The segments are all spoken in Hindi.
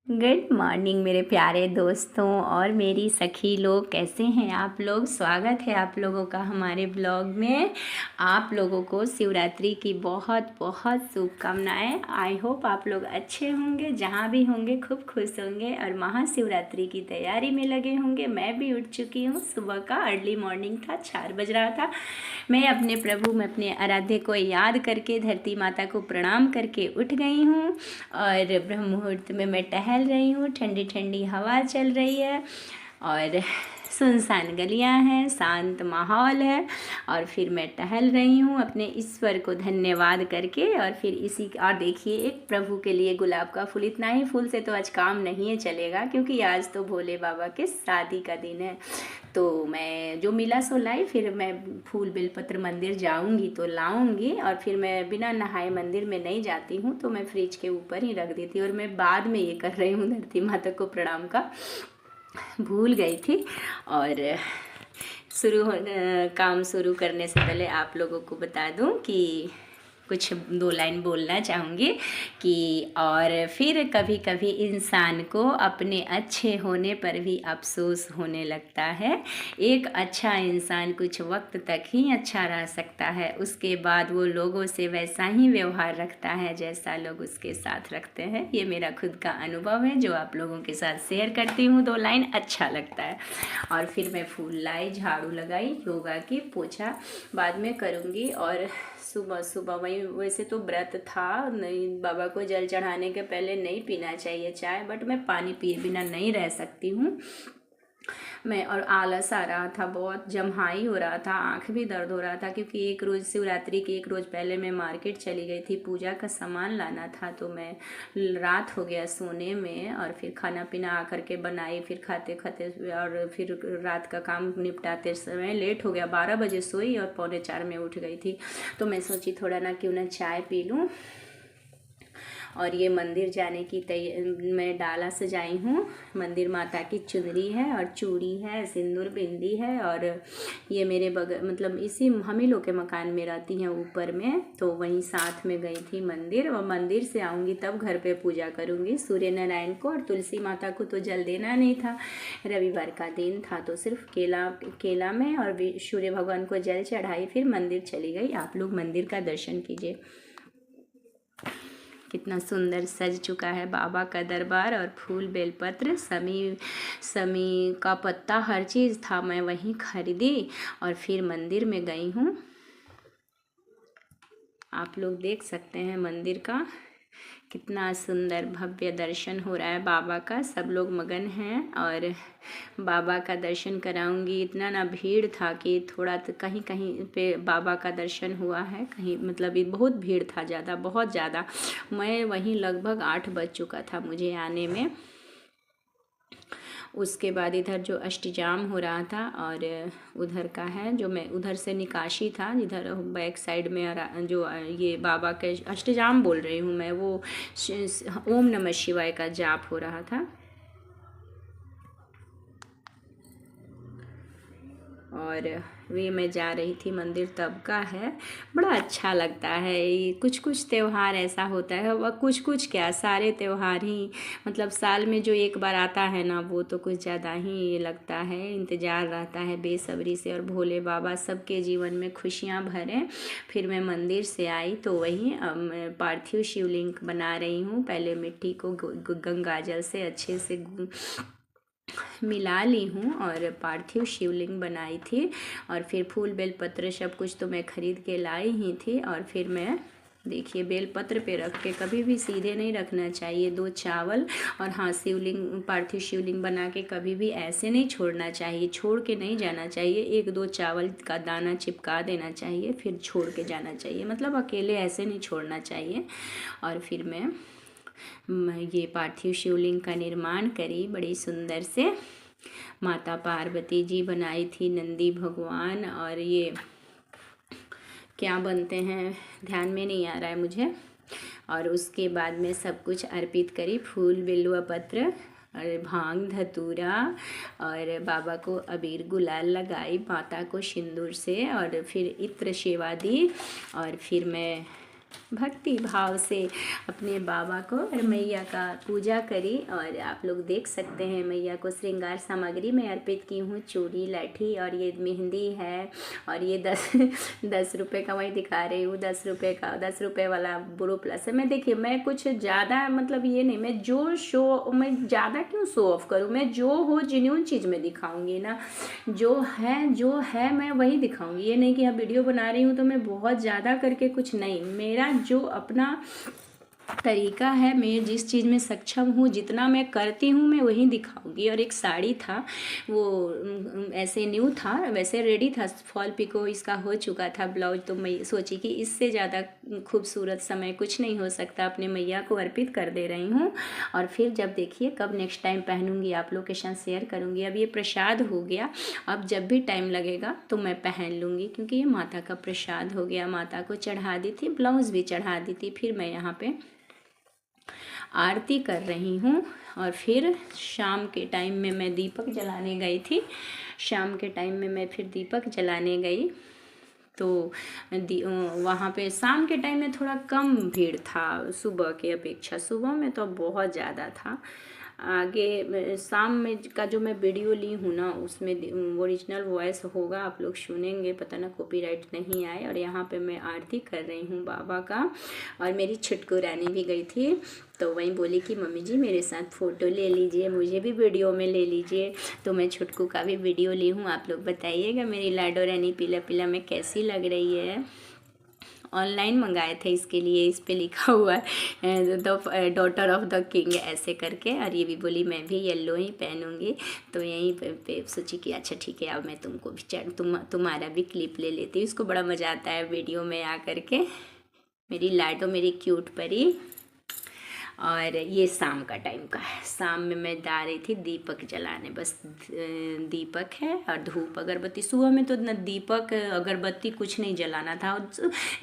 गुड मॉर्निंग मेरे प्यारे दोस्तों और मेरी सखी लोग, कैसे हैं आप लोग। स्वागत है आप लोगों का हमारे ब्लॉग में। आप लोगों को शिवरात्रि की बहुत बहुत शुभकामनाएं। आई होप आप लोग अच्छे होंगे, जहाँ भी होंगे खूब खुश होंगे और महाशिवरात्रि की तैयारी में लगे होंगे। मैं भी उठ चुकी हूँ, सुबह का अर्ली मॉर्निंग था, 4 बज रहा था। मैं अपने प्रभु में अपने आराध्य को याद करके धरती माता को प्रणाम करके उठ गई हूँ और ब्रह्म मुहूर्त में मैं टहल रही हूँ। ठंडी ठंडी हवा चल रही है और सुनसान गलियां हैं, शांत माहौल है और फिर मैं टहल रही हूँ अपने ईश्वर को धन्यवाद करके। और फिर इसी और देखिए, एक प्रभु के लिए गुलाब का फूल, इतना ही फूल से तो आज काम नहीं है चलेगा, क्योंकि आज तो भोले बाबा के शादी का दिन है। तो मैं जो मिला सो लाई, फिर मैं फूल बेलपत्र मंदिर जाऊंगी तो लाऊंगी। और फिर मैं बिना नहाए मंदिर में नहीं जाती हूँ, तो मैं फ्रिज के ऊपर ही रख देती हूँ। और मैं बाद में ये कर रही हूँ, धरती माता को प्रणाम का भूल गई थी। और काम शुरू करने से पहले आप लोगों को बता दूं कि कुछ 2 लाइन बोलना चाहूँगी कि और फिर कभी कभी इंसान को अपने अच्छे होने पर भी अफसोस होने लगता है। एक अच्छा इंसान कुछ वक्त तक ही अच्छा रह सकता है, उसके बाद वो लोगों से वैसा ही व्यवहार रखता है जैसा लोग उसके साथ रखते हैं। ये मेरा खुद का अनुभव है जो आप लोगों के साथ शेयर करती हूँ। 2 लाइन अच्छा लगता है। और फिर मैं फूल लाई, झाड़ू लगाई, योगा की, पोछा बाद में करूँगी। और सुबह सुबह वही, वैसे तो व्रत था, नहीं बाबा को जल चढ़ाने के पहले नहीं पीना चाहिए चाय, बट मैं पानी पिए बिना नहीं रह सकती हूँ मैं। और आलस आ रहा था, बहुत जम्हाई हो रहा था, आँख भी दर्द हो रहा था, क्योंकि एक रोज़ शिवरात्रि के एक रोज़ पहले मैं मार्केट चली गई थी, पूजा का सामान लाना था। तो मैं रात हो गया सोने में और फिर खाना पीना आकर के बनाई, फिर खाते खाते और फिर रात का काम निपटाते समय लेट हो गया। 12 बजे सोई और 3:45 में उठ गई थी। तो मैं सोची थोड़ा ना क्यों ना चाय पी लूँ। और ये मंदिर जाने की मैं डाला सजाई हूँ। मंदिर माता की चुनरी है और चूड़ी है, सिंदूर बिंदी है। और ये मेरे बगल, मतलब इसी हम ही लोग के मकान में रहती हैं ऊपर में, तो वहीं साथ में गई थी मंदिर। और मंदिर से आऊँगी तब घर पे पूजा करूँगी सूर्य नारायण को। और तुलसी माता को तो जल देना नहीं था, रविवार का दिन था, तो सिर्फ केला में और सूर्य भगवान को जल चढ़ाई, फिर मंदिर चली गई। आप लोग मंदिर का दर्शन कीजिए, कितना सुंदर सज चुका है बाबा का दरबार। और फूल बेलपत्र, समी का पत्ता, हर चीज़ था, मैं वहीं खरीदी और फिर मंदिर में गई हूँ। आप लोग देख सकते हैं मंदिर का कितना सुंदर भव्य दर्शन हो रहा है बाबा का। सब लोग मगन हैं और बाबा का दर्शन कराऊंगी। इतना ना भीड़ था कि थोड़ा तो कहीं कहीं पे बाबा का दर्शन हुआ है, कहीं मतलब ये बहुत भीड़ था, ज़्यादा, बहुत ज़्यादा। मैं वहीं लगभग 8 बज चुका था मुझे आने में। उसके बाद इधर जो अष्टजाम हो रहा था और उधर का है, जो मैं उधर से निकाशी था, जिधर बैक साइड में जो ये बाबा के अष्टजाम बोल रही हूँ मैं, वो ओम नमः शिवाय का जाप हो रहा था। और वे मैं जा रही थी मंदिर तब का है। बड़ा अच्छा लगता है। ये कुछ कुछ त्यौहार ऐसा होता है, वह कुछ कुछ क्या, सारे त्यौहार ही मतलब साल में जो एक बार आता है ना, वो तो कुछ ज़्यादा ही लगता है, इंतज़ार रहता है बेसब्री से। और भोले बाबा सबके जीवन में खुशियाँ भरें। फिर मैं मंदिर से आई तो वहीं पार्थिव शिवलिंग बना रही हूँ। पहले मिट्टी को गंगा जल से अच्छे से मिला ली हूँ और पार्थिव शिवलिंग बनाई थी। और फिर फूल बेलपत्र सब कुछ तो मैं ख़रीद के लाई ही थी। और फिर मैं देखिए, बेलपत्र पे रख के कभी भी सीधे नहीं रखना चाहिए। 2 चावल और हाँ, शिवलिंग, पार्थिव शिवलिंग बना के कभी भी ऐसे नहीं छोड़ना चाहिए, छोड़ के नहीं जाना चाहिए। 1-2 चावल का दाना चिपका देना चाहिए, फिर छोड़ के जाना चाहिए, मतलब अकेले ऐसे नहीं छोड़ना चाहिए। और फिर मैं ये पार्थिव शिवलिंग का निर्माण करी बड़ी सुंदर से। माता पार्वती जी बनाई थी, नंदी भगवान, और ये क्या बनते हैं ध्यान में नहीं आ रहा है मुझे। और उसके बाद में सब कुछ अर्पित करी, फूल बिल्वा पत्र और भांग धतूरा, और बाबा को अबीर गुलाल लगाई, माता को सिंदूर से, और फिर इत्र सेवा दी। और फिर मैं भक्ति भाव से अपने बाबा को और मैया का पूजा करी। और आप लोग देख सकते हैं मैया को श्रृंगार सामग्री में अर्पित की हूँ, चूड़ी, लाठी और ये मेहंदी है। और ये 10 रुपये का वही दिखा रही हूँ, 10 रुपये का, 10 रुपये वाला ब्रू प्लस है। मैं देखिए मैं कुछ ज़्यादा मतलब ये नहीं, मैं ज़्यादा क्यों शो ऑफ करूँ, मैं जो हो जेन्युइन चीज़ में दिखाऊंगी ना, जो है मैं वही दिखाऊंगी। ये नहीं कि अब वीडियो बना रही हूँ तो मैं बहुत ज़्यादा करके कुछ नहीं, मेरा जो अपना तरीका है, मैं जिस चीज़ में सक्षम हूँ, जितना मैं करती हूँ मैं वही दिखाऊंगी। और एक साड़ी था वो ऐसे न्यू था, वैसे रेडी था, फॉल पिको इसका हो चुका था ब्लाउज, तो मैं सोची कि इससे ज़्यादा खूबसूरत समय कुछ नहीं हो सकता, अपने मैया को अर्पित कर दे रही हूँ। और फिर जब देखिए कब नेक्स्ट टाइम पहनूंगी आप लोग के साथ शेयर करूँगी। अब ये प्रसाद हो गया, अब जब भी टाइम लगेगा तो मैं पहन लूँगी, क्योंकि ये माता का प्रसाद हो गया, माता को चढ़ा दी थी, ब्लाउज़ भी चढ़ा दी थी। फिर मैं यहाँ पे आरती कर रही हूँ। और फिर शाम के टाइम में मैं दीपक जलाने गई थी, शाम के टाइम में मैं फिर दीपक जलाने गई। तो वहाँ पे शाम के टाइम में थोड़ा कम भीड़ था सुबह के अपेक्षा, सुबह में तो बहुत ज़्यादा था। आगे शाम में का जो मैं वीडियो ली हूँ ना, उसमें ओरिजिनल वॉइस होगा, आप लोग सुनेंगे, पता ना कॉपीराइट नहीं आए। और यहाँ पे मैं आरती कर रही हूँ बाबा का। और मेरी छुटकू रानी भी गई थी, तो वहीं बोली कि मम्मी जी मेरे साथ फ़ोटो ले लीजिए, मुझे भी वीडियो में ले लीजिए। तो मैं छुटकू का भी वीडियो ली हूँ, आप लोग बताइएगा मेरी लाडो रानी पीला पीला में कैसी लग रही है। ऑनलाइन मंगाए थे इसके लिए, इस पे लिखा हुआ है the daughter of the king ऐसे करके। और ये भी बोली मैं भी येलो ही पहनूंगी, तो यहीं पे सोची कि अच्छा ठीक है, अब मैं तुमको भी तुम्हारा भी क्लिप ले लेती हूँ। इसको बड़ा मज़ा आता है वीडियो में आ करके, मेरी लाडो, मेरी क्यूट परी। और ये शाम का टाइम का है, शाम में मैं जा रही थी दीपक जलाने, बस दीपक है और धूप अगरबत्ती। सुबह में तो न दीपक अगरबत्ती कुछ नहीं जलाना था,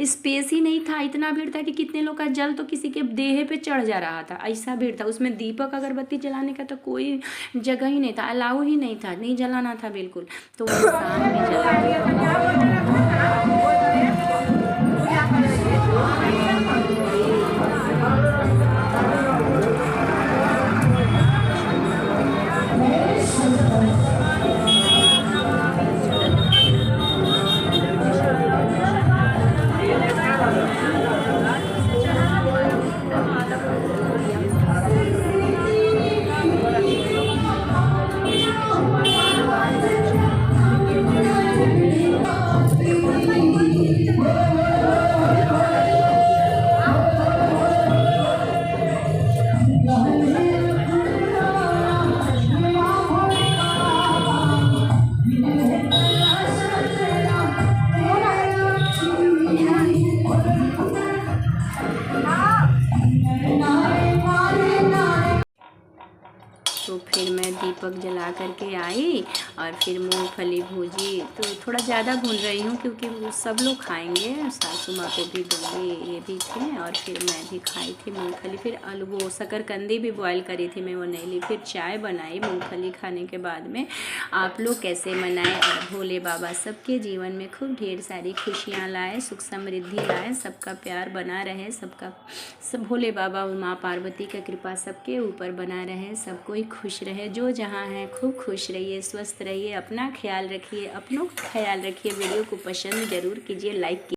स्पेस ही नहीं था, इतना भीड़ था कि कितने लोग का जल तो किसी के देह पे चढ़ जा रहा था, ऐसा भीड़ था। उसमें दीपक अगरबत्ती जलाने का तो कोई जगह ही नहीं था, अलाउ ही नहीं था, नहीं जलाना था बिल्कुल। तो शाम में जला तो फिर मैं दीपक जला करके आई और फिर मूंगफली भूजी, तो थोड़ा ज़्यादा भून रही हूँ क्योंकि सब लोग खाएंगे, सासू माँ को भी दूँगी, ये भी थे। और फिर मैं भी खाई थी मूंगफली। फिर आलू वो शकरकंदी भी बॉयल करी थी मैं, वो नहीं ली। फिर चाय बनाई मूंगफली खाने के बाद में। आप लोग कैसे मनाएं और भोले बाबा सबके जीवन में खूब ढेर सारी खुशियाँ लाए, सुख समृद्धि लाए, सबका प्यार बना रहे, सब भोले बाबा माँ पार्वती का कृपा सबके ऊपर बना रहे, सब कोई खुश रहे, जो जहाँ है खूब खुश रहिए, स्वस्थ रहिए, अपना ख्याल रखिए, अपनों का ख्याल रखिए। वीडियो को पसंद ज़रूर कीजिए, लाइक कीजिए।